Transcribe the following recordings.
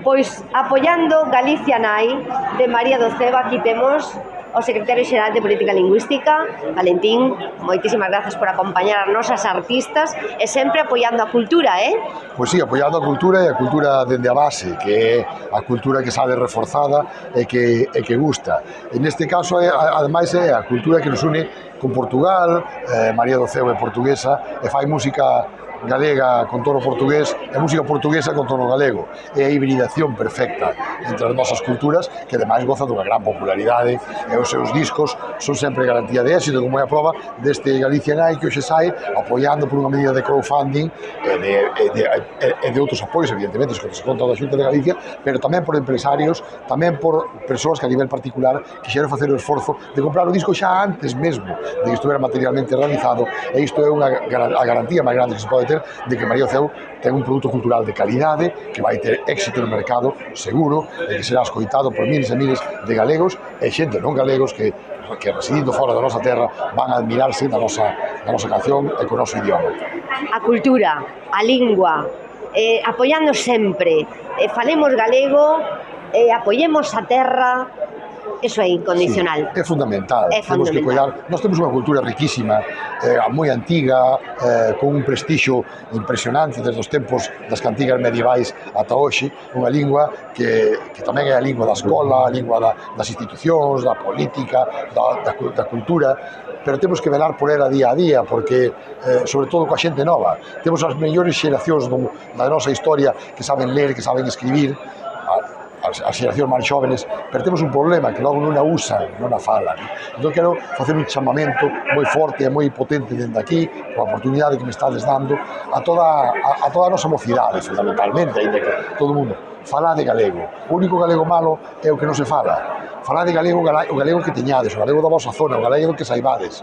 Pois apoiando Galicia Nai de María do Ceba, aquí temos o secretario xeral de Política Lingüística, Valentín. Moitísimas grazas por acompañar as nosas artistas e sempre apoiando a cultura, Pois sí, apoiando a cultura e a cultura dende a base, que é a cultura que sale reforzada e que gusta. E neste caso, ademais, é a cultura que nos une con Portugal. María do Ceba é portuguesa e fai música galega con tono portugués e música portuguesa con tono galego. É a hibridación perfecta entre as nosas culturas, que ademais goza dunha gran popularidade e os seus discos son sempre garantía de éxito, como é a prova deste Galicia Nai que hoxe sai apoiando por unha medida de crowdfunding e de outros apoios, evidentemente, que se conta da Xunta de Galicia, pero tamén por empresarios, tamén por persoas que a nivel particular quixeron facer o esforzo de comprar o disco xa antes mesmo de que estuvera materialmente realizado, e isto é a garantía máis grande que se pode ter de que María do Ceba ten un produto cultural de calidade, que vai ter éxito no mercado seguro e que será escoitado por miles e miles de galegos e xente non galegos que residindo fora da nosa terra van a admirarse da nosa canción e co noso idioma. A cultura, a lingua, apoiando sempre, falemos galego, apoiemos a terra. Eso é incondicional. Sí, é fundamental. Temos que cuidar. Nós temos unha cultura riquísima, moi antiga, con un prestixio impresionante desde os tempos das cantigas medievais ata hoxe, unha lingua que tamén é a lingua da escola, a lingua das institucións, da política, da cultura, pero temos que velar por ela día a día, porque, sobre todo coa xente nova, temos as mellores xeracións da nosa historia que saben ler, que saben escribir, as xeracións máis xóvenes, pero temos un problema que logo non a usan, non a falan. Entón quero facer un chamamento moi forte e moi potente dende aquí, coa oportunidade que me estades dando a toda a nosa mocidade, fundamentalmente, ainda que todo o mundo fala de galego. O único galego malo é o que non se fala. Fala de galego, o galego que teñades, o galego da vosa zona, o galego que saibades.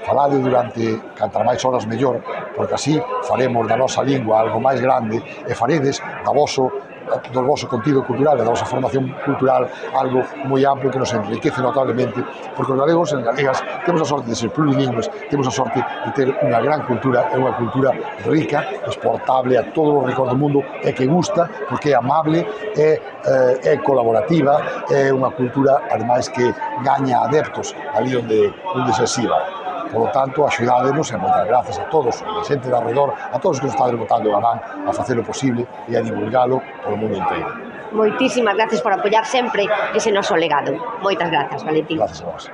Falade durante cantar máis horas mellor, porque así faremos da nosa lingua algo máis grande e faredes do voso contido cultural e da vosa formación cultural algo moi amplo que nos enriquece notablemente, porque os galegos e as galegas temos a sorte de ser plurilingües, temos a sorte de ter unha gran cultura e unha cultura rica, exportable a todos os rincóns do mundo e que gusta, porque é amable, é colaborativa, é unha cultura, ademais, que gaña adeptos ali onde se exhiba. Por lo tanto, axudádenos e moitas grazas a todos, a xente de arredor, a todos os que nos están botando a man a facer o posible e a divulgalo polo mundo inteiro. Moitísimas grazas por apoiar sempre ese noso legado. Moitas grazas, Valentín. Grazas a vos.